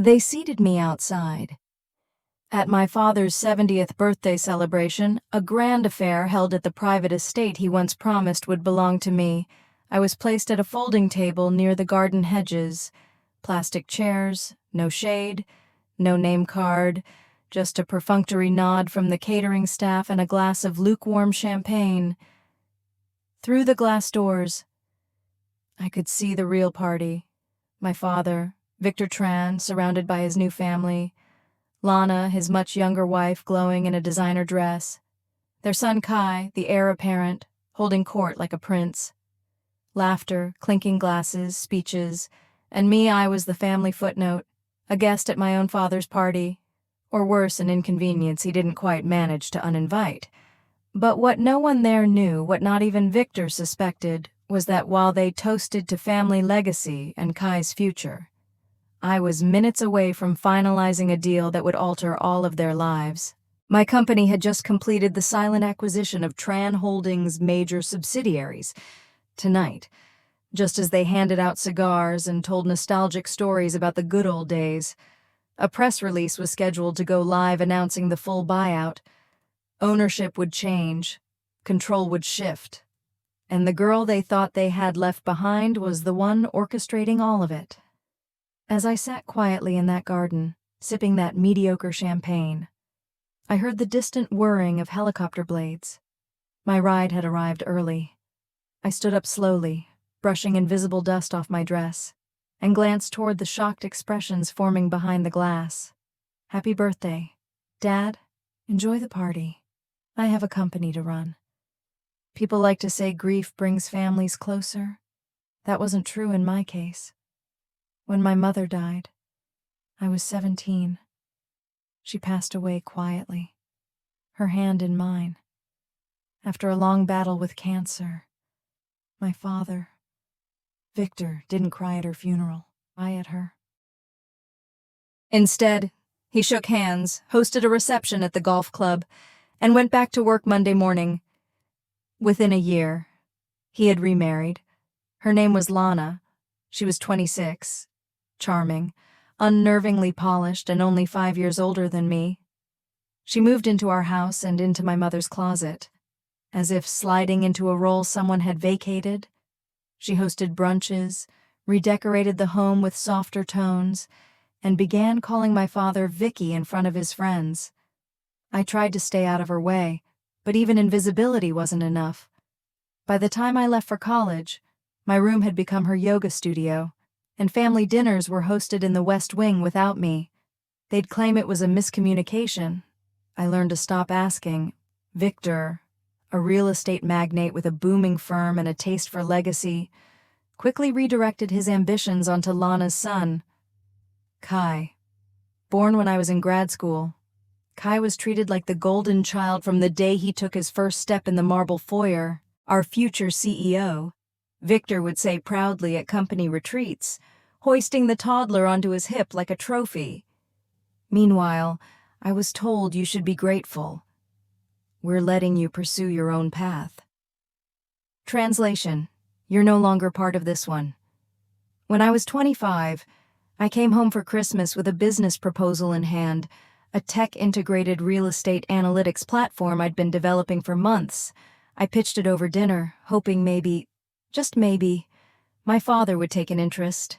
They seated me outside. At my father's 70th birthday celebration, a grand affair held at the private estate he once promised would belong to me, I was placed at a folding table near the garden hedges. Plastic chairs, no shade, no name card, just a perfunctory nod from the catering staff and a glass of lukewarm champagne. Through the glass doors, I could see the real party. My father, Victor Tran, surrounded by his new family. Lana, his much younger wife, glowing in a designer dress. Their son Kai, the heir apparent, holding court like a prince. Laughter, clinking glasses, speeches, and me, I was the family footnote, a guest at my own father's party, or worse, an inconvenience he didn't quite manage to uninvite. But what no one there knew, what not even Victor suspected, was that while they toasted to family legacy and Kai's future, I was minutes away from finalizing a deal that would alter all of their lives. My company had just completed the silent acquisition of Tran Holdings' major subsidiaries. Tonight, just as they handed out cigars and told nostalgic stories about the good old days, a press release was scheduled to go live announcing the full buyout. Ownership would change, control would shift, and the girl they thought they had left behind was the one orchestrating all of it. As I sat quietly in that garden, sipping that mediocre champagne, I heard the distant whirring of helicopter blades. My ride had arrived early. I stood up slowly, brushing invisible dust off my dress, and glanced toward the shocked expressions forming behind the glass. Happy birthday. Dad, enjoy the party. I have a company to run. People like to say grief brings families closer. That wasn't true in my case. When my mother died, I was 17. She passed away quietly, her hand in mine. After a long battle with cancer, my father, Victor, didn't cry at her funeral, I at her. Instead, he shook hands, hosted a reception at the golf club, and went back to work Monday morning. Within a year, he had remarried. Her name was Lana. She was 26, charming, unnervingly polished, and only 5 years older than me. She moved into our house and into my mother's closet. As if sliding into a role someone had vacated, she hosted brunches, redecorated the home with softer tones, and began calling my father Vicky in front of his friends. I tried to stay out of her way, but even invisibility wasn't enough. By the time I left for college, my room had become her yoga studio, and family dinners were hosted in the West Wing without me. They'd claim it was a miscommunication. I learned to stop asking. Victor, a real estate magnate with a booming firm and a taste for legacy, quickly redirected his ambitions onto Lana's son, Kai. Born when I was in grad school, Kai was treated like the golden child from the day he took his first step in the marble foyer. Our future CEO, Victor would say proudly at company retreats, hoisting the toddler onto his hip like a trophy. Meanwhile, I was told you should be grateful. We're letting you pursue your own path. Translation: you're no longer part of this one. When I was 25, I came home for Christmas with a business proposal in hand, a tech-integrated real estate analytics platform I'd been developing for months. I pitched it over dinner, hoping maybe, just maybe, my father would take an interest.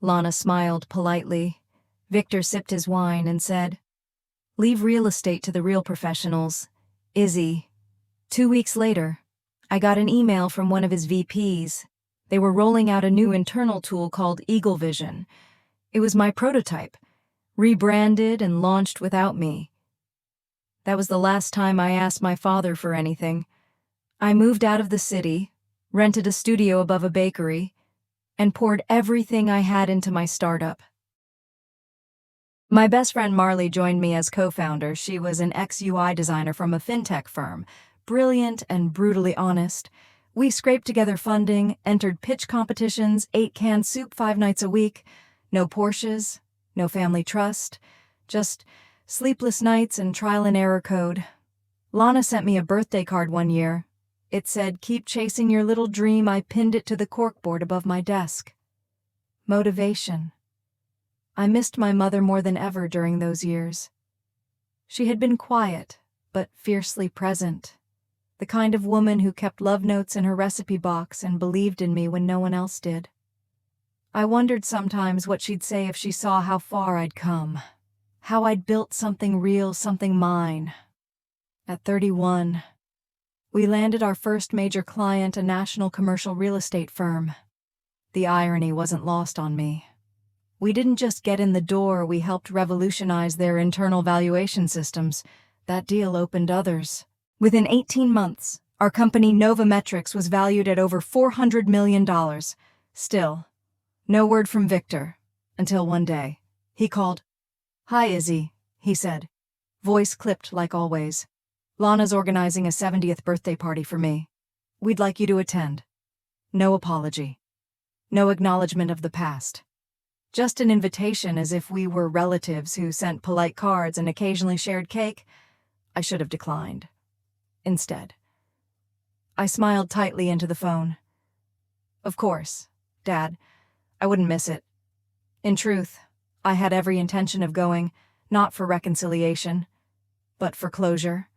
Lana smiled politely. Victor sipped his wine and said, "Leave real estate to the real professionals. Izzy." 2 weeks later, I got an email from one of his VPs. They were rolling out a new internal tool called Eagle Vision. It was my prototype, rebranded and launched without me. That was the last time I asked my father for anything. I moved out of the city, rented a studio above a bakery, and poured everything I had into my startup. My best friend Marley joined me as co-founder. She was an ex-UI designer from a fintech firm, brilliant and brutally honest. We scraped together funding, entered pitch competitions, ate canned soup 5 nights a week. No Porsches, no family trust, just sleepless nights and trial and error code. Lana sent me a birthday card one year. It said, "Keep chasing your little dream." I pinned it to the corkboard above my desk. Motivation. I missed my mother more than ever during those years. She had been quiet, but fiercely present. The kind of woman who kept love notes in her recipe box and believed in me when no one else did. I wondered sometimes what she'd say if she saw how far I'd come, how I'd built something real, something mine. At 31, we landed our first major client, a national commercial real estate firm. The irony wasn't lost on me. We didn't just get in the door, we helped revolutionize their internal valuation systems. That deal opened others. Within 18 months, our company Novometrics was valued at over $400 million. Still, no word from Victor, until one day. He called. "Hi, Izzy," he said. Voice clipped like always. "Lana's organizing a 70th birthday party for me. We'd like you to attend." No apology. No acknowledgement of the past. Just an invitation, as if we were relatives who sent polite cards and occasionally shared cake. I should have declined. Instead, I smiled tightly into the phone. "Of course, Dad. I wouldn't miss it." In truth, I had every intention of going, not for reconciliation, but for closure.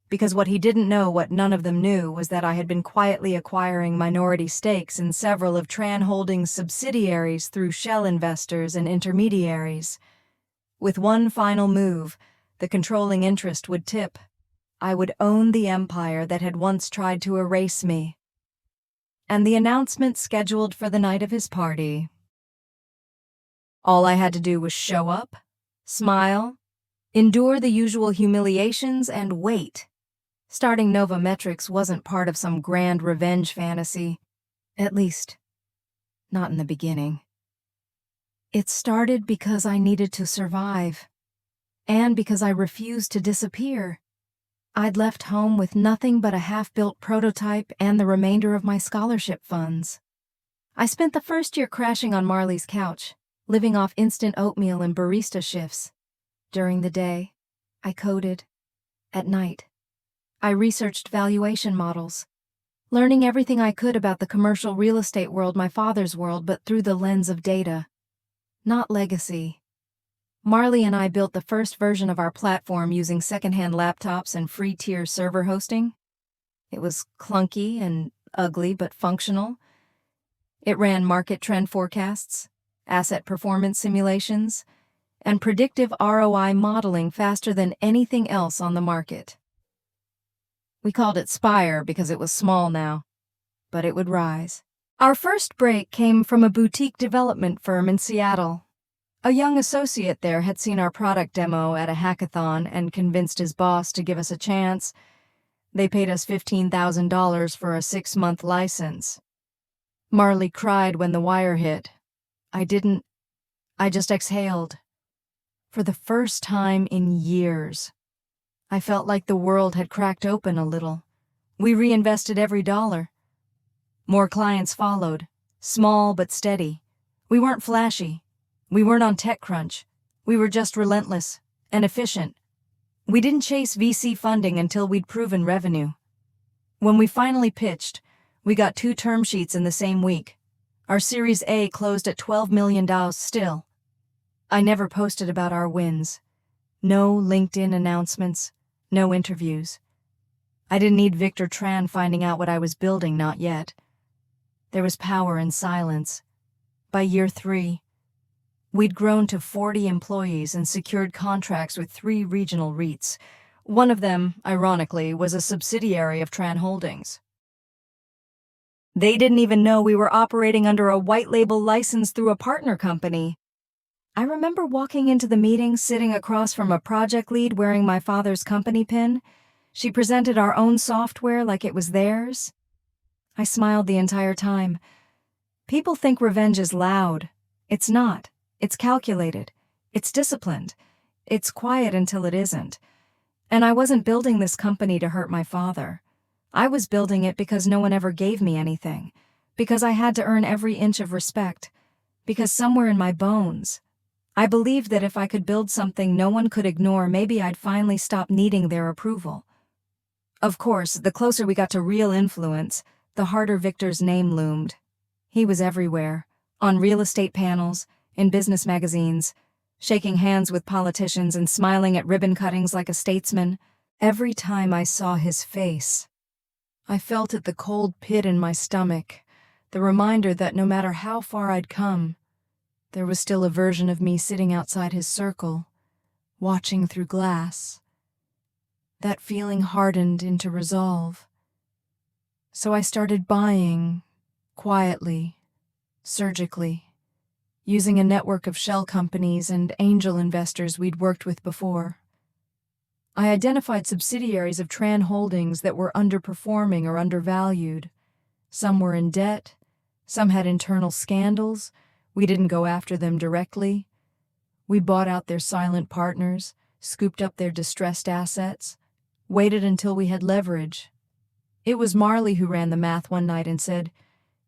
Because what he didn't know, what none of them knew, was that I had been quietly acquiring minority stakes in several of Tran Holdings' subsidiaries through shell investors and intermediaries. With one final move, the controlling interest would tip. I would own the empire that had once tried to erase me. And the announcement scheduled for the night of his party. All I had to do was show up, smile, endure the usual humiliations, and wait. Starting Novometrics wasn't part of some grand revenge fantasy. At least, not in the beginning. It started because I needed to survive. And because I refused to disappear. I'd left home with nothing but a half-built prototype and the remainder of my scholarship funds. I spent the first year crashing on Marley's couch, living off instant oatmeal and barista shifts. During the day, I coded. At night, I researched valuation models, learning everything I could about the commercial real estate world, my father's world, but through the lens of data, not legacy. Marley and I built the first version of our platform using secondhand laptops and free-tier server hosting. It was clunky and ugly but functional. It ran market trend forecasts, asset performance simulations, and predictive ROI modeling faster than anything else on the market. We called it Spire because it was small now, but it would rise. Our first break came from a boutique development firm in Seattle. A young associate there had seen our product demo at a hackathon and convinced his boss to give us a chance. They paid us $15,000 for a 6-month license. Marley cried when the wire hit. I didn't. I just exhaled. For the first time in years, I felt like the world had cracked open a little. We reinvested every dollar. More clients followed, small but steady. We weren't flashy. We weren't on TechCrunch. We were just relentless and efficient. We didn't chase VC funding until we'd proven revenue. When we finally pitched, we got 2 term sheets in the same week. Our Series A closed at $12 million still. I never posted about our wins. No LinkedIn announcements, no interviews. I didn't need Victor Tran finding out what I was building, not yet. There was power in silence. By year 3, we'd grown to 40 employees and secured contracts with 3 regional REITs. One of them, ironically, was a subsidiary of Tran Holdings. They didn't even know we were operating under a white label license through a partner company. I remember walking into the meeting, sitting across from a project lead wearing my father's company pin. She presented our own software like it was theirs. I smiled the entire time. People think revenge is loud. It's not. It's calculated. It's disciplined. It's quiet until it isn't. And I wasn't building this company to hurt my father. I was building it because no one ever gave me anything. Because I had to earn every inch of respect. Because somewhere in my bones, I believed that if I could build something no one could ignore, maybe I'd finally stop needing their approval. Of course, the closer we got to real influence, the harder Victor's name loomed. He was everywhere, on real estate panels, in business magazines, shaking hands with politicians and smiling at ribbon cuttings like a statesman. Every time I saw his face, I felt it the cold pit in my stomach, the reminder that no matter how far I'd come, there was still a version of me sitting outside his circle, watching through glass. That feeling hardened into resolve. So I started buying, quietly, surgically, using a network of shell companies and angel investors we'd worked with before. I identified subsidiaries of Tran Holdings that were underperforming or undervalued. Some were in debt, some had internal scandals. We didn't go after them directly. We bought out their silent partners, scooped up their distressed assets, waited until we had leverage. It was Marley who ran the math one night and said,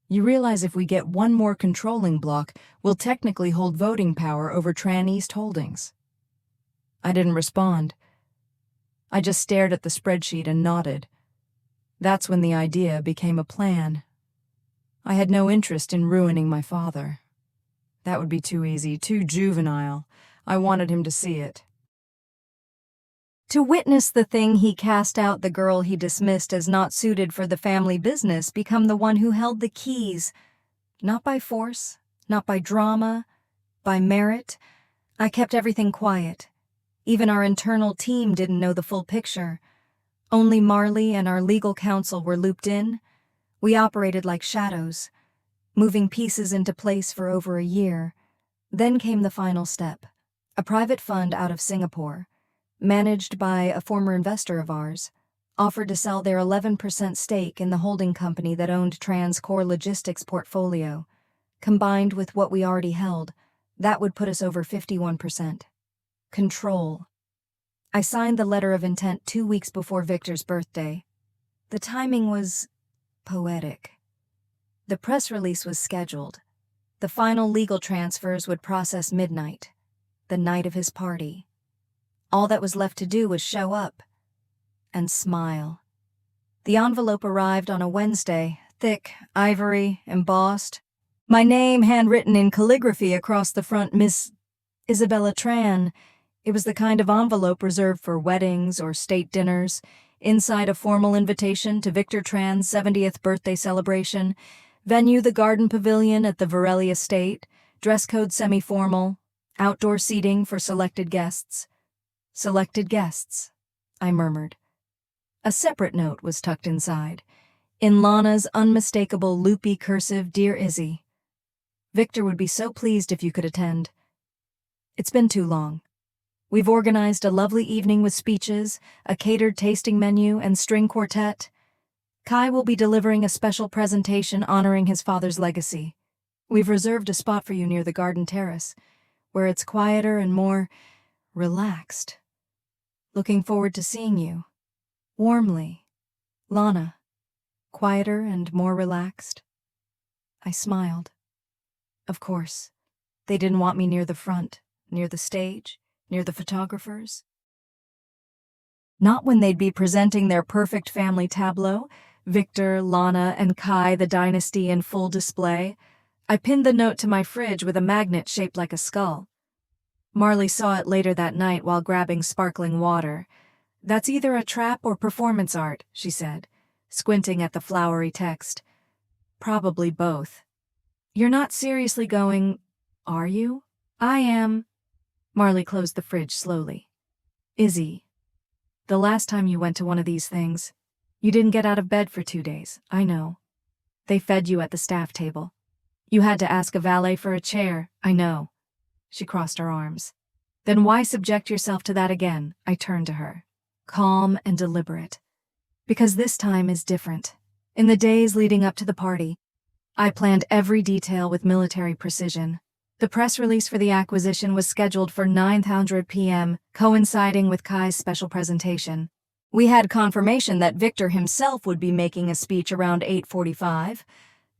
"You realize if we get one more controlling block, we'll technically hold voting power over Tran East Holdings." I didn't respond. I just stared at the spreadsheet and nodded. That's when the idea became a plan. I had no interest in ruining my father. That would be too easy, too juvenile. I wanted him to see it. To witness the thing he cast out, the girl he dismissed as not suited for the family business, become the one who held the keys. Not by force, not by drama, by merit. I kept everything quiet. Even our internal team didn't know the full picture. Only Marley and our legal counsel were looped in. We operated like shadows, moving pieces into place for over a year. Then came the final step. A private fund out of Singapore, managed by a former investor of ours, offered to sell their 11% stake in the holding company that owned Tran's core logistics portfolio. Combined with what we already held, that would put us over 51%. Control. I signed the letter of intent 2 weeks before Victor's birthday. The timing was poetic. The press release was scheduled. The final legal transfers would process midnight, the night of his party. All that was left to do was show up and smile. The envelope arrived on a Wednesday, thick, ivory, embossed. My name handwritten in calligraphy across the front, Miss Isabella Tran. It was the kind of envelope reserved for weddings or state dinners. Inside, a formal invitation to Victor Tran's 70th birthday celebration. Venue, the garden pavilion at the Varelli estate. Dress code semi-formal. Outdoor seating for selected guests. Selected guests, I murmured. A separate note was tucked inside. In Lana's unmistakable loopy cursive, "Dear Izzy. Victor would be so pleased if you could attend. It's been too long. We've organized a lovely evening with speeches, a catered tasting menu, and string quartet. Kai will be delivering a special presentation honoring his father's legacy. We've reserved a spot for you near the garden terrace, where it's quieter and more relaxed. Looking forward to seeing you. Warmly, Lana." Quieter and more relaxed. I smiled. Of course, they didn't want me near the front, near the stage, near the photographers. Not when they'd be presenting their perfect family tableau, Victor, Lana, and Kai, the dynasty in full display. I pinned the note to my fridge with a magnet shaped like a skull. Marley saw it later that night while grabbing sparkling water. "That's either a trap or performance art," she said, squinting at the flowery text. "Probably both." "You're not seriously going, are you?" "I am." Marley closed the fridge slowly. "Izzy, the last time you went to one of these things, you didn't get out of bed for 2 days, I know. They fed you at the staff table. You had to ask a valet for a chair, I know." She crossed her arms. "Then why subject yourself to that again?" I turned to her, calm and deliberate. "Because this time is different. In the days leading up to the party, I planned every detail with military precision. The press release for the acquisition was scheduled for 9:00 p.m., coinciding with Kai's special presentation. We had confirmation that Victor himself would be making a speech around 8:45.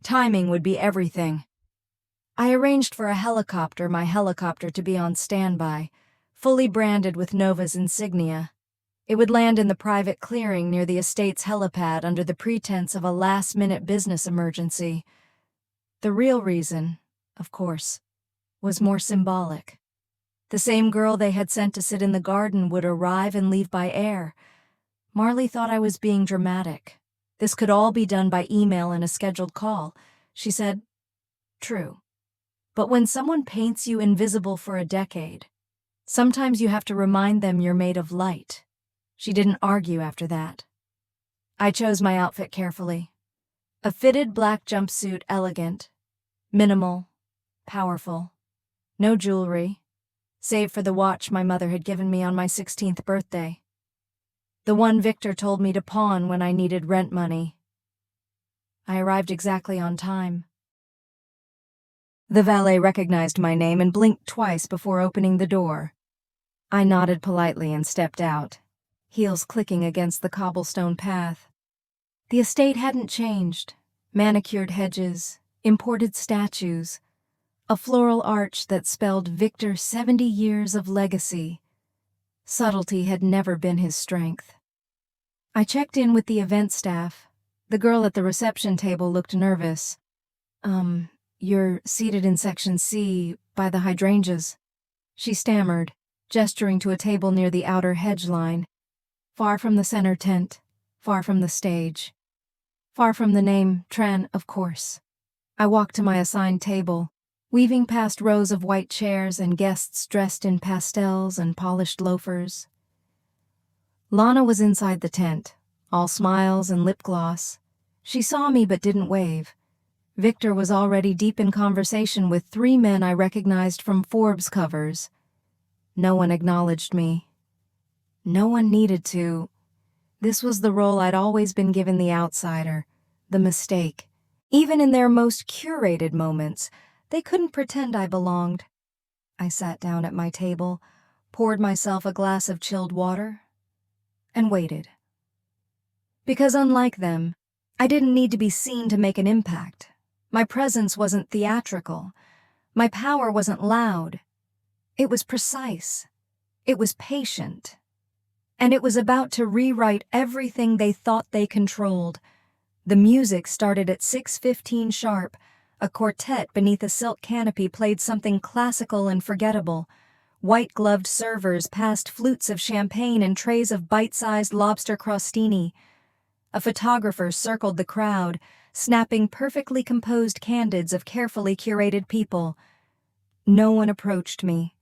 Timing would be everything. I arranged for my helicopter to be on standby, fully branded with Nova's insignia. It would land in the private clearing near the estate's helipad under the pretense of a last-minute business emergency. The real reason, of course, was more symbolic. The same girl they had sent to sit in the garden would arrive and leave by air. Marley thought I was being dramatic. This could all be done by email and a scheduled call. She said, "True. But when someone paints you invisible for a decade, sometimes you have to remind them you're made of light." She didn't argue after that. I chose my outfit carefully. A fitted black jumpsuit, elegant, minimal, powerful. No jewelry, save for the watch my mother had given me on my 16th birthday. The one Victor told me to pawn when I needed rent money. I arrived exactly on time. The valet recognized my name and blinked twice before opening the door. I nodded politely and stepped out, heels clicking against the cobblestone path. The estate hadn't changed. Manicured hedges, imported statues, a floral arch that spelled Victor 70 years of legacy. Subtlety had never been his strength. I checked in with the event staff. The girl at the reception table looked nervous. You're seated in section C, by the hydrangeas," she stammered, gesturing to a table near the outer hedge line. Far from the center tent, far from the stage. Far from the name Tran, of course. I walked to my assigned table, weaving past rows of white chairs and guests dressed in pastels and polished loafers. Lana was inside the tent, all smiles and lip gloss. She saw me but didn't wave. Victor was already deep in conversation with 3 men I recognized from Forbes covers. No one acknowledged me. No one needed to. This was the role I'd always been given, the outsider, the mistake. Even in their most curated moments, they couldn't pretend I belonged. I sat down at my table, poured myself a glass of chilled water, and waited. Because unlike them, I didn't need to be seen to make an impact. My presence wasn't theatrical. My power wasn't loud. It was precise. It was patient. And it was about to rewrite everything they thought they controlled. The music started at 6:15 sharp. A quartet beneath a silk canopy played something classical and forgettable. White-gloved servers passed flutes of champagne and trays of bite-sized lobster crostini. A photographer circled the crowd, snapping perfectly composed candids of carefully curated people. No one approached me.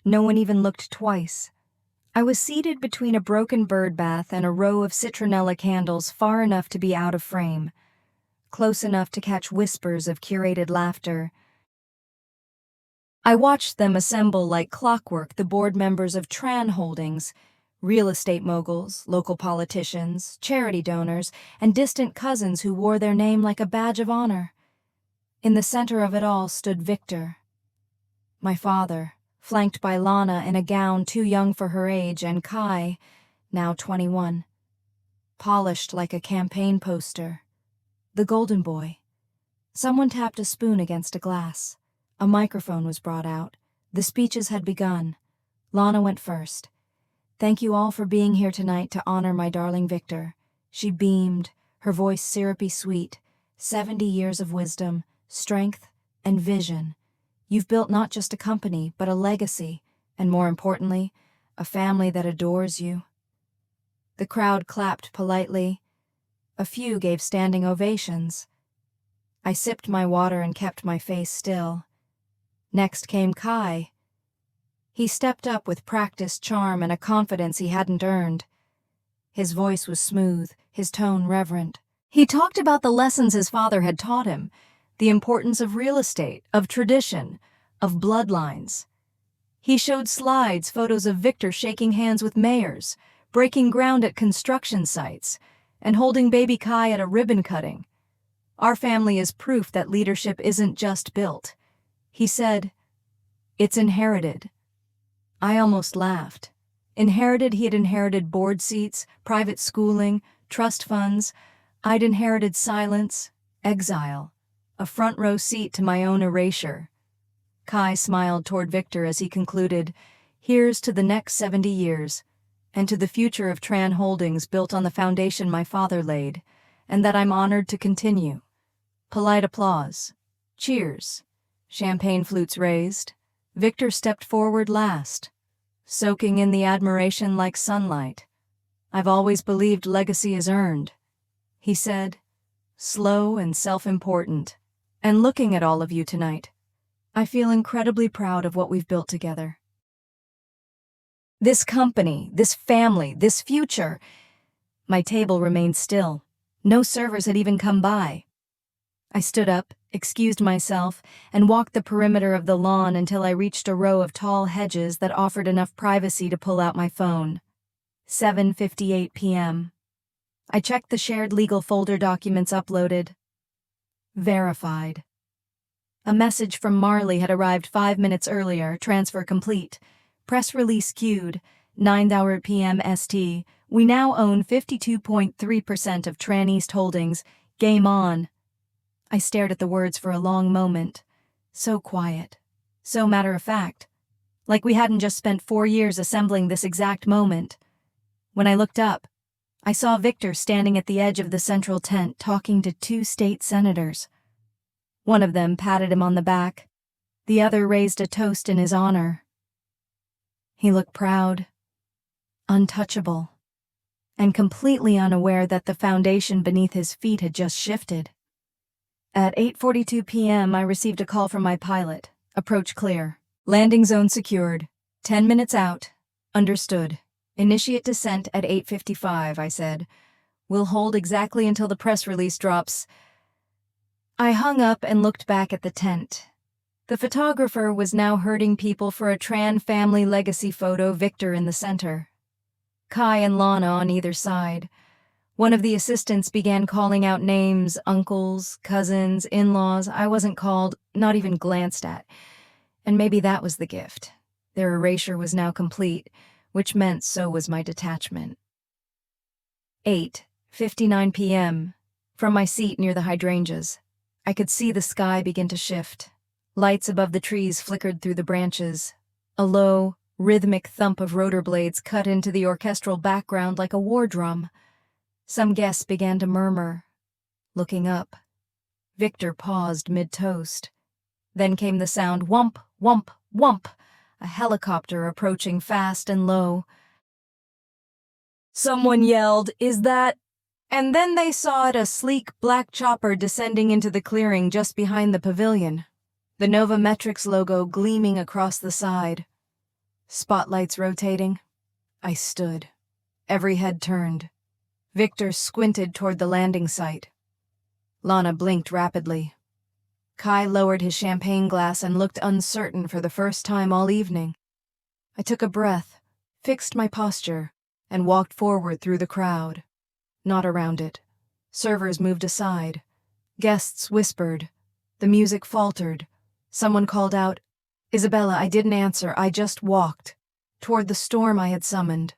No one even looked twice. I was seated between a broken bird bath and a row of citronella candles, far enough to be out of frame, close enough to catch whispers of curated laughter. I watched them assemble like clockwork, the board members of Tran Holdings, real estate moguls, local politicians, charity donors, and distant cousins who wore their name like a badge of honor. In the center of it all stood Victor, my father, flanked by Lana in a gown too young for her age, and Kai, now 21, polished like a campaign poster, the golden boy. Someone tapped a spoon against a glass. A microphone was brought out. The speeches had begun. Lana went first. "Thank you all for being here tonight to honor my darling Victor." She beamed, her voice syrupy sweet. 70 years of wisdom, strength, and vision. You've built not just a company, but a legacy, and more importantly, a family that adores you. The crowd clapped politely. A few gave standing ovations. I sipped my water and kept my face still. Next came Kai. He stepped up with practiced charm and a confidence he hadn't earned. His voice was smooth, his tone reverent. He talked about the lessons his father had taught him, the importance of real estate, of tradition, of bloodlines. He showed slides, photos of Victor shaking hands with mayors, breaking ground at construction sites, and holding baby Kai at a ribbon cutting. Our family is proof that leadership isn't just built. He said, "It's inherited." I almost laughed. Inherited, he had inherited board seats, private schooling, trust funds. I'd inherited silence, exile, a front row seat to my own erasure. Kai smiled toward Victor as he concluded, "Here's to the next 70 years, and to the future of Tran Holdings built on the foundation my father laid, and that I'm honored to continue." Polite applause. Cheers. Champagne flutes raised. Victor stepped forward last, soaking in the admiration like sunlight. "I've always believed legacy is earned," he said, slow and self-important. "And looking at all of you tonight, I feel incredibly proud of what we've built together. This company, this family, this future." My table remained still. No servers had even come by. I stood up, excused myself, and walked the perimeter of the lawn until I reached a row of tall hedges that offered enough privacy to pull out my phone. 7:58 p.m. I checked the shared legal folder documents uploaded. Verified. A message from Marley had arrived 5 minutes earlier, transfer complete. Press release queued, 9 p.m. ST. We now own 52.3% of Tran East Holdings. Game on. I stared at the words for a long moment. So quiet. So matter-of-fact. Like we hadn't just spent 4 years assembling this exact moment. When I looked up, I saw Victor standing at the edge of the central tent talking to 2 state senators. One of them patted him on the back. The other raised a toast in his honor. He looked proud, untouchable, and completely unaware that the foundation beneath his feet had just shifted. At 8:42 p.m., I received a call from my pilot. Approach clear. Landing zone secured. 10 minutes out. Understood. Initiate descent at 8:55, I said. We'll hold exactly until the press release drops. I hung up and looked back at the tent. The photographer was now herding people for a Tran family legacy photo, Victor in the center. Kai and Lana on either side. One of the assistants began calling out names, uncles, cousins, in-laws. I wasn't called, not even glanced at. And maybe that was the gift. Their erasure was now complete, which meant so was my detachment. 8:59 p.m. From my seat near the hydrangeas, I could see the sky begin to shift. Lights above the trees flickered through the branches. A low, rhythmic thump of rotor blades cut into the orchestral background like a war drum. Some guests began to murmur. Looking up, Victor paused mid-toast. Then came the sound whump, whump, whump, a helicopter approaching fast and low. Someone yelled, "Is that..." And then they saw it, a sleek black chopper descending into the clearing just behind the pavilion. The Nova Metrics logo gleaming across the side. Spotlights rotating. I stood. Every head turned. Victor squinted toward the landing site. Lana blinked rapidly. Kai lowered his champagne glass and looked uncertain for the first time all evening. I took a breath, fixed my posture, and walked forward through the crowd. Not around it. Servers moved aside. Guests whispered. The music faltered. Someone called out, "Isabella, I didn't answer, I just walked," toward the storm I had summoned.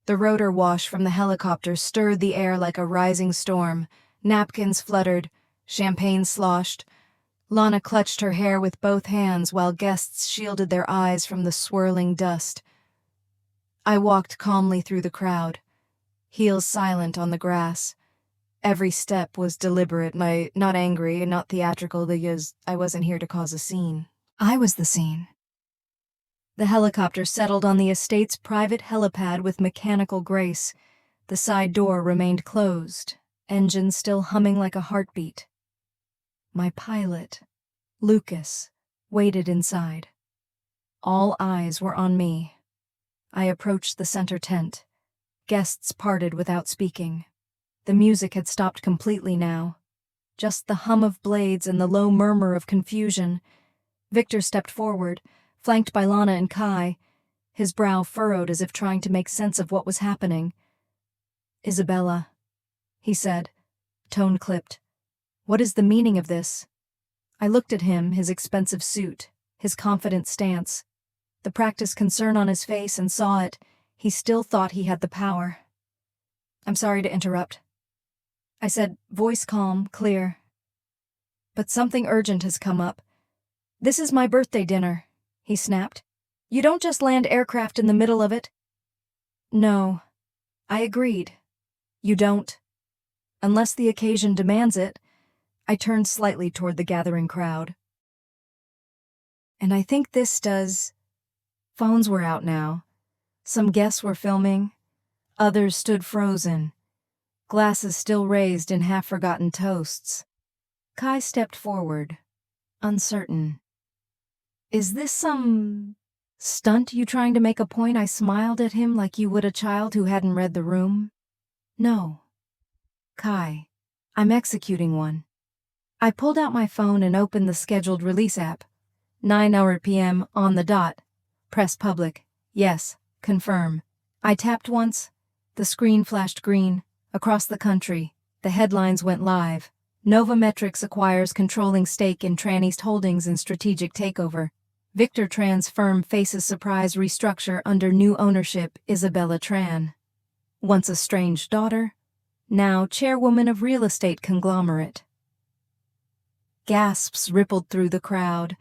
The rotor wash from the helicopter stirred the air like a rising storm. Napkins fluttered, champagne sloshed. Lana clutched her hair with both hands while guests shielded their eyes from the swirling dust. I walked calmly through the crowd, heels silent on the grass. Every step was deliberate, not angry and not theatrical, because I wasn't here to cause a scene. I was the scene. The helicopter settled on the estate's private helipad with mechanical grace. The side door remained closed, engine still humming like a heartbeat. My pilot, Lucas, waited inside. All eyes were on me. I approached the center tent. Guests parted without speaking. The music had stopped completely now. Just the hum of blades and the low murmur of confusion. Victor stepped forward, flanked by Lana and Kai, his brow furrowed as if trying to make sense of what was happening. "Isabella," he said, tone clipped. "What is the meaning of this?" I looked at him, his expensive suit, his confident stance, the practiced concern on his face, and saw it. He still thought he had the power. "I'm sorry to interrupt," I said, voice calm, clear. "But something urgent has come up. This is my birthday dinner," he snapped. "You don't just land aircraft in the middle of it." "No," I agreed. "You don't. Unless the occasion demands it." I turned slightly toward the gathering crowd. And I think this does. Phones were out now. Some guests were filming. Others stood frozen, glasses still raised in half-forgotten toasts. Kai stepped forward, uncertain. Is this some stunt you trying to make a point? I smiled at him like you would a child who hadn't read the room. No. Kai, I'm executing one. I pulled out my phone and opened the scheduled release app. 9 p.m. on the dot. Press public. Yes. Confirm. I tapped once. The screen flashed green. Across the country, the headlines went live. Novometrics acquires controlling stake in Tran East Holdings in strategic takeover. Victor Tran's firm faces surprise restructure under new ownership. Isabella Tran, once estranged daughter, now chairwoman of real estate conglomerate. Gasps rippled through the crowd.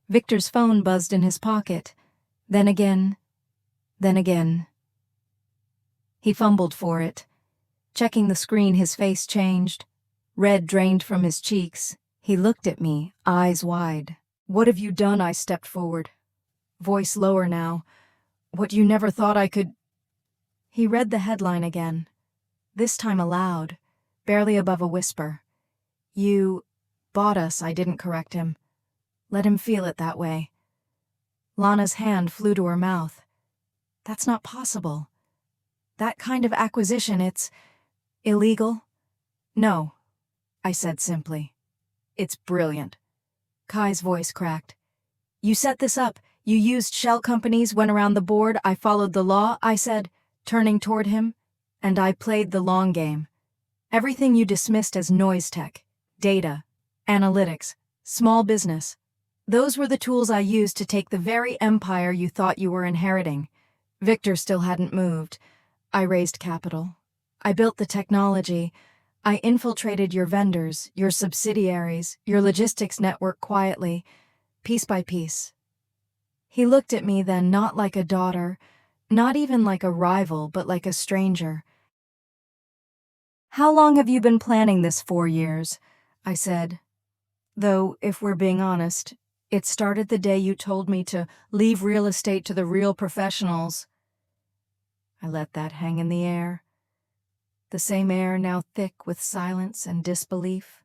Victor's phone buzzed in his pocket. Then again. He fumbled for it. Checking the screen, his face changed. Red drained from his cheeks. He looked at me, eyes wide. What have you done? I stepped forward. Voice lower now. What you never thought I could... He read the headline again. This time aloud, barely above a whisper. You bought us. I didn't correct him. Let him feel it that way. Lana's hand flew to her mouth. That's not possible. That kind of acquisition, it's illegal? No, I said simply. It's brilliant. Kai's voice cracked. You set this up. You used shell companies, went around the board. I followed the law, I said, turning toward him. And I played the long game. Everything you dismissed as noise tech, data, analytics, small business. Those were the tools I used to take the very empire you thought you were inheriting. Victor still hadn't moved. I raised capital. I built the technology. I infiltrated your vendors, your subsidiaries, your logistics network quietly, piece by piece. He looked at me then, not like a daughter, not even like a rival, but like a stranger. How long have you been planning this? 4 years, I said. Though, if we're being honest, it started the day you told me to leave real estate to the real professionals. I let that hang in the air. The same air now thick with silence and disbelief.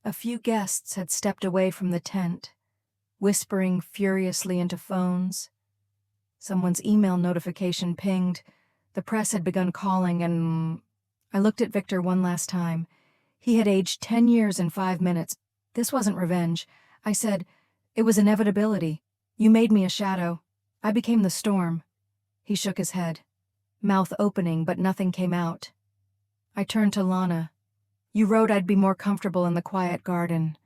A few guests had stepped away from the tent, whispering furiously into phones. Someone's email notification pinged. The press had begun calling, and I looked at Victor one last time. He had aged 10 years in 5 minutes. This wasn't revenge. I said, it was inevitability. You made me a shadow. I became the storm. He shook his head, mouth opening, but nothing came out. I turned to Lana. You wrote I'd be more comfortable in the quiet garden.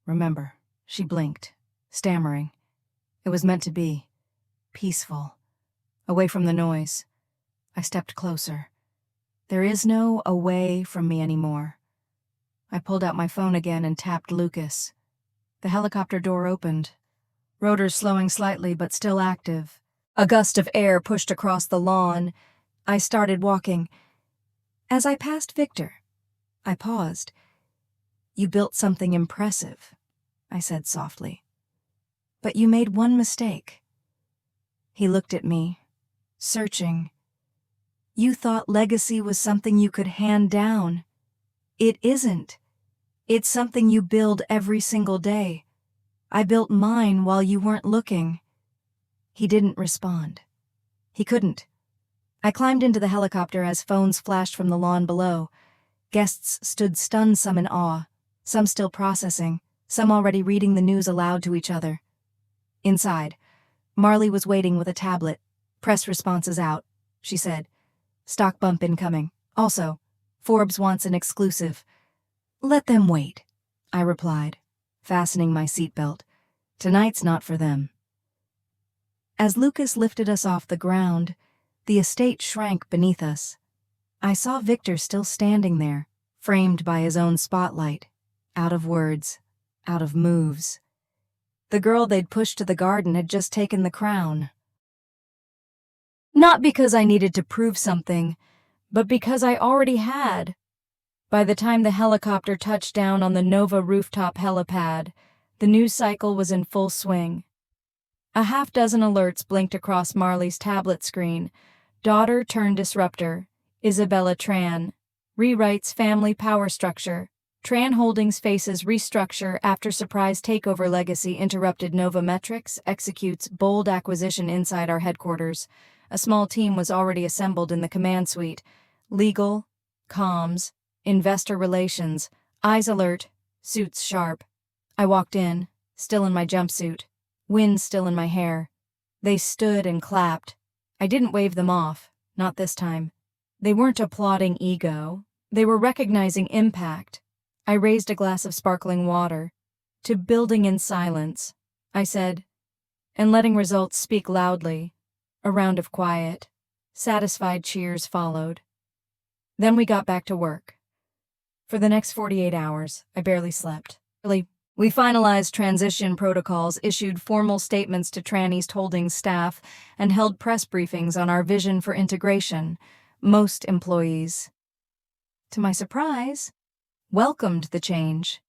Remember, she blinked, stammering. It was meant to be. Peaceful. Away from the noise. I stepped closer. There is no away from me anymore. I pulled out my phone again and tapped Lucas. The helicopter door opened. Rotors slowing slightly but still active. A gust of air pushed across the lawn. I started walking. As I passed Victor, I paused. You built something impressive, I said softly. But you made one mistake. He looked at me, searching. You thought legacy was something you could hand down. It isn't. It's something you build every single day. I built mine while you weren't looking. He didn't respond. He couldn't. I climbed into the helicopter as phones flashed from the lawn below. Guests stood stunned, some in awe, some still processing, some already reading the news aloud to each other. Inside, Marley was waiting with a tablet. Press responses out, she said. Stock bump incoming. Also, Forbes wants an exclusive. Let them wait, I replied, fastening my seatbelt. Tonight's not for them. As Lucas lifted us off the ground, the estate shrank beneath us. I saw Victor still standing there, framed by his own spotlight, out of words, out of moves. The girl they'd pushed to the garden had just taken the crown. Not because I needed to prove something, but because I already had. By the time the helicopter touched down on the Nova rooftop helipad, The news cycle was in full swing. A half dozen alerts blinked across Marley's tablet screen. Daughter turned disruptor. Isabella Tran. Rewrites family power structure. Tran Holdings faces restructure after surprise takeover. Legacy interrupted. Novometrics executes bold acquisition inside our headquarters. A small team was already assembled in the command suite. Legal, comms, investor relations, eyes alert, suits sharp. I walked in, still in my jumpsuit, wind still in my hair. They stood and clapped. I didn't wave them off, not this time. They weren't applauding ego. They were recognizing impact. I raised a glass of sparkling water. To building in silence, I said, and letting results speak loudly. A round of quiet, satisfied cheers followed. Then we got back to work. For the next 48 hours, I barely slept. We finalized transition protocols, issued formal statements to Tran East Holdings staff, and held press briefings on our vision for integration. Most employees, to my surprise, welcomed the change.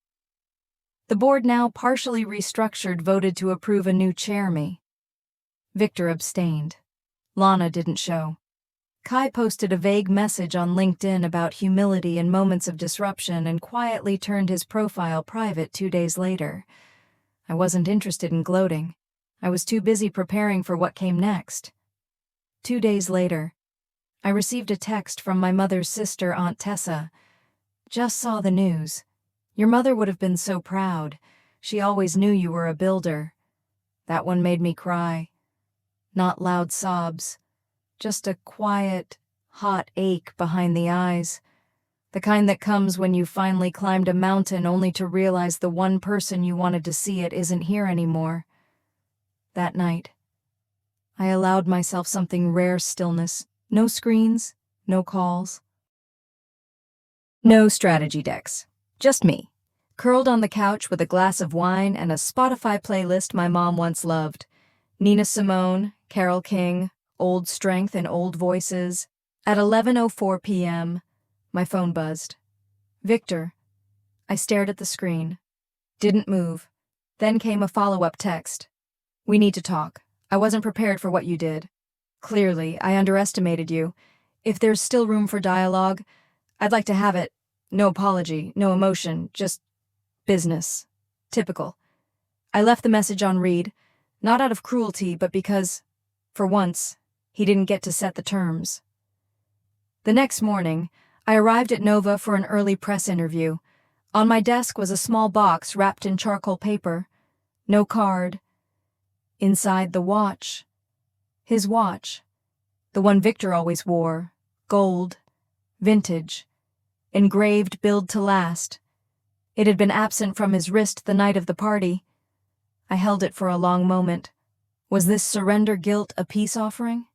The board, now partially restructured, voted to approve a new chairman. Victor abstained. Lana didn't show. Kai posted a vague message on LinkedIn about humility in moments of disruption and quietly turned his profile private 2 days later. I wasn't interested in gloating. I was too busy preparing for what came next. 2 days later, I received a text from my mother's sister, Aunt Tessa. Just saw the news. Your mother would have been so proud. She always knew you were a builder. That one made me cry. Not loud sobs. Just a quiet, hot ache behind the eyes. The kind that comes when you finally climbed a mountain only to realize the one person you wanted to see it isn't here anymore. That night, I allowed myself something rare: stillness. No screens, no calls. No strategy decks. Just me, curled on the couch with a glass of wine and a Spotify playlist my mom once loved. Nina Simone, Carole King, Old Strength and Old Voices. At 11:04 p.m., my phone buzzed. Victor. I stared at the screen. Didn't move. Then came a follow-up text. We need to talk. I wasn't prepared for what you did. Clearly, I underestimated you. If there's still room for dialogue, I'd like to have it. No apology, no emotion, just business. Typical. I left the message on read, not out of cruelty, but because, for once, he didn't get to set the terms. The next morning, I arrived at Nova for an early press interview. On my desk was a small box wrapped in charcoal paper. No card. Inside, the watch. His watch. The one Victor always wore. Gold. Vintage. Engraved build to last. It had been absent from his wrist the night of the party. I held it for a long moment. Was this surrender guilt a peace offering?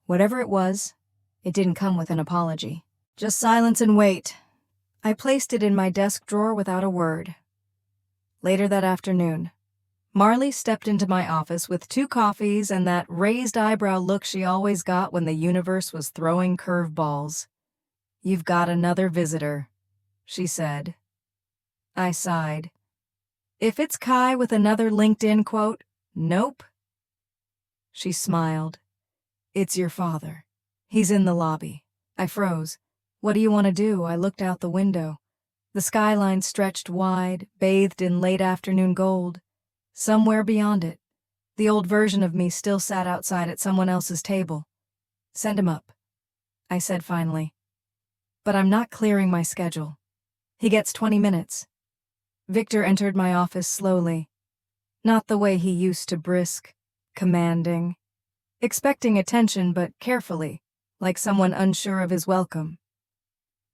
Whatever it was, it didn't come with an apology. Just silence and wait. I placed it in my desk drawer without a word. Later that afternoon, Marley stepped into my office with 2 coffees and that raised eyebrow look she always got when the universe was throwing curveballs. You've got another visitor, she said. I sighed. If it's Kai with another LinkedIn quote, nope. She smiled. It's your father. He's in the lobby. I froze. What do you want to do? I looked out the window. The skyline stretched wide, bathed in late afternoon gold. Somewhere beyond it, the old version of me still sat outside at someone else's table. Send him up, I said finally. But I'm not clearing my schedule. He gets 20 minutes. Victor entered my office slowly. Not the way he used to, brisk, commanding, expecting attention but carefully, like someone unsure of his welcome.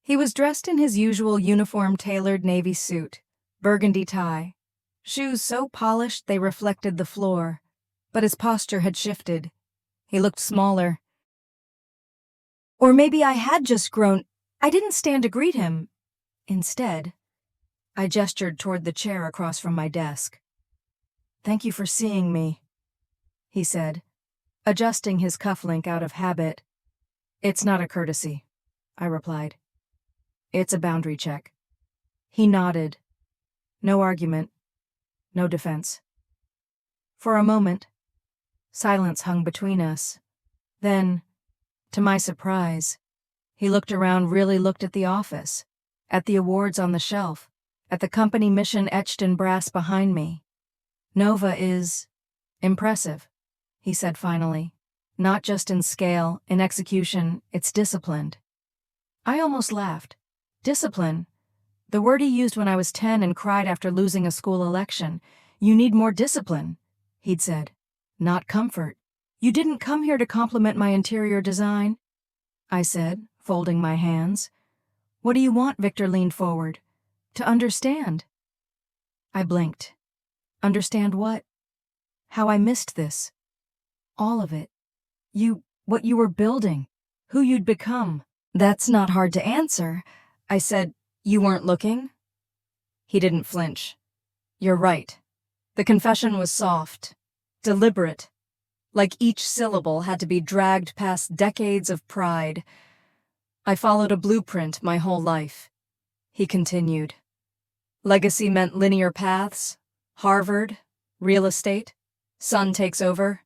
He was dressed in his usual uniform-tailored navy suit, burgundy tie, shoes so polished they reflected the floor, but his posture had shifted. He looked smaller. Or maybe I had just grown. I didn't stand to greet him. Instead, I gestured toward the chair across from my desk. Thank you for seeing me, he said, adjusting his cufflink out of habit. It's not a courtesy, I replied. It's a boundary check. He nodded. No argument. no defense. For a moment, silence hung between us. Then, to my surprise, he looked around, really looked at the office, at the awards on the shelf, at the company mission etched in brass behind me. Nova is impressive, he said finally. Not just in scale, in execution, it's disciplined. I almost laughed. Discipline? The word he used when I was 10 and cried after losing a school election. You need more discipline, he'd said. Not comfort. You didn't come here to compliment my interior design, I said, folding my hands. What do you want? Victor leaned forward. To understand. I blinked. Understand what? How I missed this. All of it. What you were building. Who you'd become. That's not hard to answer. I said, you weren't looking? He didn't flinch. You're right. The confession was soft, deliberate, like each syllable had to be dragged past decades of pride. I followed a blueprint my whole life, he continued. Legacy meant linear paths, Harvard, real estate, son takes over.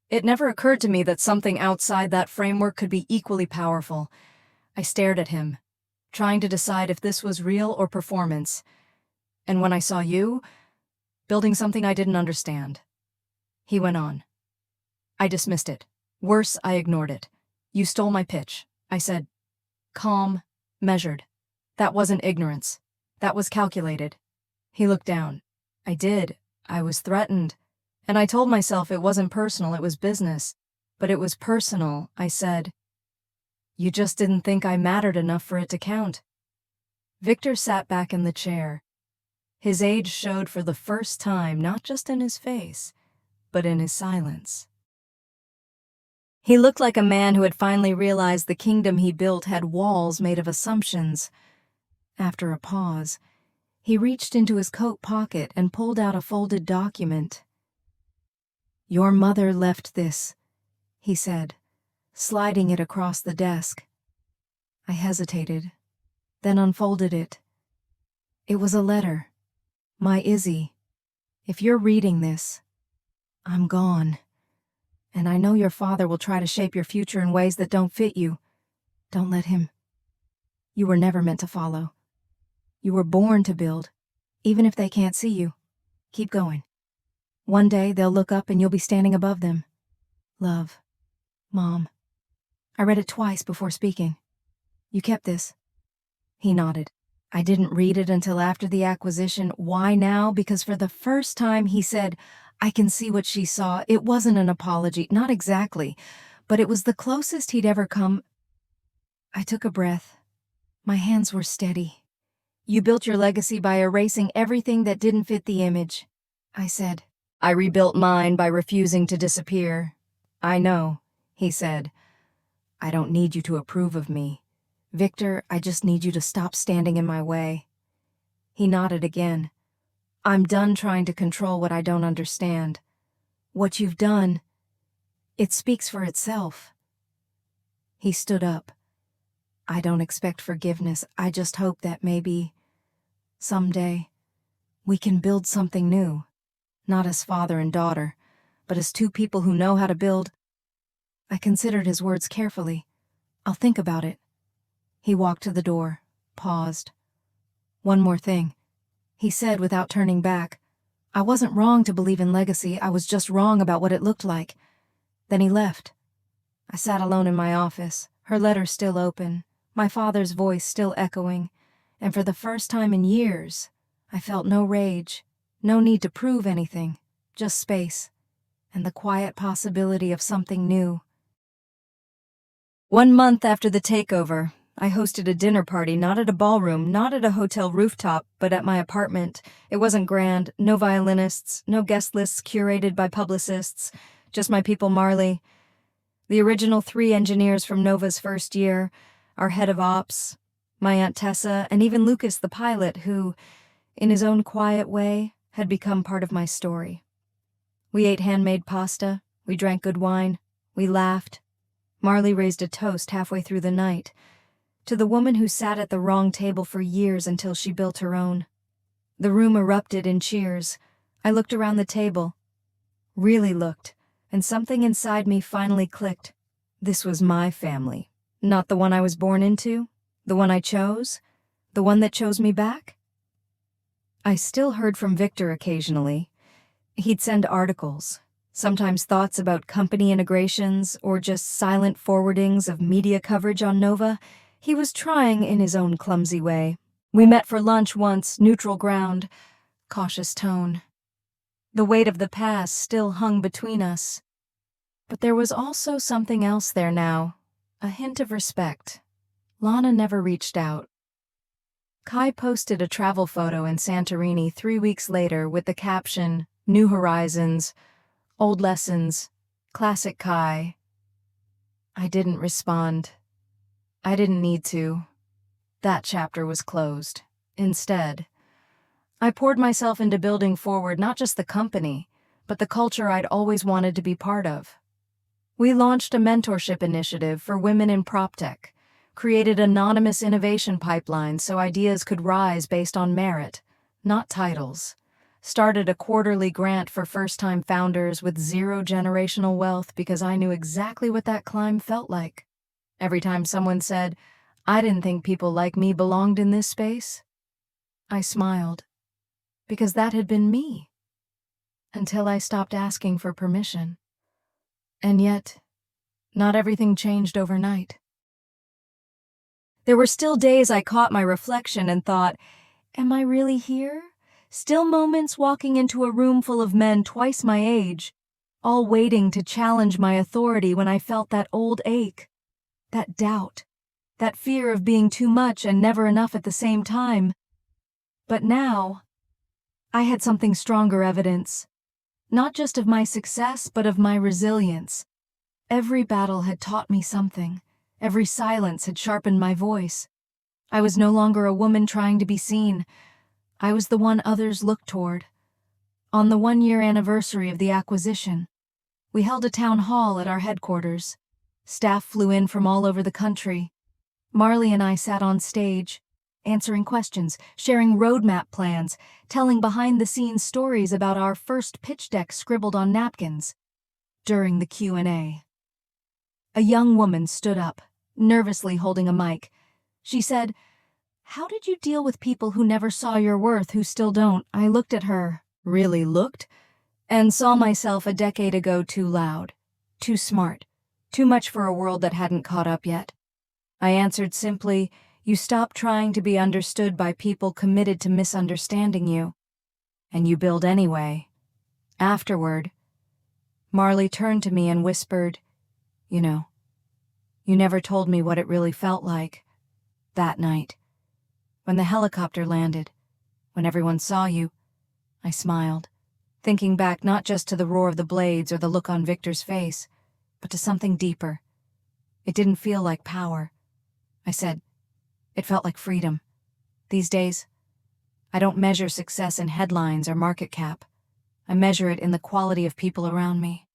It never occurred to me that something outside that framework could be equally powerful. I stared at him, trying to decide if this was real or performance. And when I saw you, building something I didn't understand. He went on. I dismissed it. Worse, I ignored it. You stole my pitch, I said. Calm, measured. That wasn't ignorance. That was calculated. He looked down. I did. I was threatened. And I told myself it wasn't personal, it was business. But it was personal, I said. You just didn't think I mattered enough for it to count. Victor sat back in the chair. His age showed for the first time, not just in his face, but in his silence. He looked like a man who had finally realized the kingdom he built had walls made of assumptions. After a pause, he reached into his coat pocket and pulled out a folded document. Your mother left this, he said, sliding it across the desk. I hesitated, then unfolded it. It was a letter. My Izzy, if you're reading this, I'm gone. And I know your father will try to shape your future in ways that don't fit you. Don't let him. You were never meant to follow. You were born to build, even if they can't see you. Keep going. One day they'll look up and you'll be standing above them. Love. Mom. I read it twice before speaking. You kept this? He nodded. I didn't read it until after the acquisition. Why now? Because for the first time he said, I can see what she saw. It wasn't an apology, not exactly, but it was the closest he'd ever come. I took a breath. My hands were steady. You built your legacy by erasing everything that didn't fit the image, I said. I rebuilt mine by refusing to disappear. I know, he said. I don't need you to approve of me. Victor, I just need you to stop standing in my way. He nodded again. I'm done trying to control what I don't understand. What you've done, it speaks for itself. He stood up. I don't expect forgiveness. I just hope that maybe, someday, we can build something new. Not as father and daughter, but as two people who know how to build. I considered his words carefully. I'll think about it. He walked to the door, paused. One more thing, he said without turning back. I wasn't wrong to believe in legacy, I was just wrong about what it looked like. Then he left. I sat alone in my office, her letter still open, my father's voice still echoing, and for the first time in years, I felt no rage, no need to prove anything, just space, and the quiet possibility of something new. 1 month after the takeover, I hosted a dinner party, not at a ballroom, not at a hotel rooftop, but at my apartment. It wasn't grand, no violinists, no guest lists curated by publicists, just my people Marley, the original 3 engineers from Nova's first year, our head of ops, my Aunt Tessa, and even Lucas the pilot who, in his own quiet way, had become part of my story. We ate handmade pasta, we drank good wine, we laughed. Marley raised a toast halfway through the night, to the woman who sat at the wrong table for years until she built her own. The room erupted in cheers. I looked around the table, really looked, and something inside me finally clicked. This was my family, not the one I was born into, the one I chose, the one that chose me back. I still heard from Victor occasionally. He'd send articles, sometimes thoughts about company integrations or just silent forwardings of media coverage on Nova. He was trying in his own clumsy way. We met for lunch once, neutral ground, cautious tone. The weight of the past still hung between us. But there was also something else there now, a hint of respect. Lana never reached out. Kai posted a travel photo in Santorini 3 weeks later with the caption, "New Horizons, Old Lessons, Classic Kai." I didn't respond. I didn't need to. That chapter was closed. Instead, I poured myself into building forward not just the company, but the culture I'd always wanted to be part of. We launched a mentorship initiative for women in PropTech, created anonymous innovation pipelines so ideas could rise based on merit, not titles, started a quarterly grant for first-time founders with zero generational wealth because I knew exactly what that climb felt like. Every time someone said, "I didn't think people like me belonged in this space," I smiled, because that had been me, until I stopped asking for permission. And yet, not everything changed overnight. There were still days I caught my reflection and thought, am I really here? Still moments walking into a room full of men twice my age, all waiting to challenge my authority when I felt that old ache, that doubt, that fear of being too much and never enough at the same time. But now, I had something stronger evidence, not just of my success, but of my resilience. Every battle had taught me something. Every silence had sharpened my voice. I was no longer a woman trying to be seen. I was the one others looked toward. On the 1-year anniversary of the acquisition, we held a town hall at our headquarters. Staff flew in from all over the country. Marley and I sat on stage, answering questions, sharing roadmap plans, telling behind-the-scenes stories about our first pitch deck scribbled on napkins. During the Q&A, a young woman stood up, nervously holding a mic. She said, "How did you deal with people who never saw your worth, who still don't?" I looked at her, really looked, and saw myself a decade ago too loud, too smart, too much for a world that hadn't caught up yet. I answered simply, "You stop trying to be understood by people committed to misunderstanding you, and you build anyway." Afterward, Marley turned to me and whispered, You never told me what it really felt like that night. When the helicopter landed, when everyone saw you." I smiled, thinking back not just to the roar of the blades or the look on Victor's face, but to something deeper. It didn't feel like power. I said, "It felt like freedom. These days, I don't measure success in headlines or market cap. I measure it in the quality of people around me,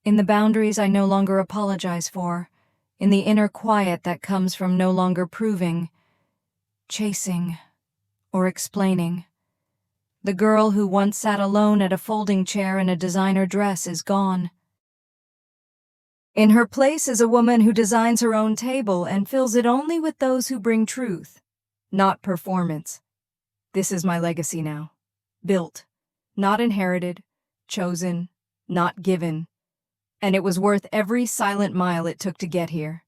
in the boundaries I no longer apologize for, in the inner quiet that comes from no longer proving, chasing, or explaining. The girl who once sat alone at a folding chair in a designer dress is gone. In her place is a woman who designs her own table and fills it only with those who bring truth, not performance. This is my legacy now. Built, not inherited, chosen, not given. And it was worth every silent mile it took to get here.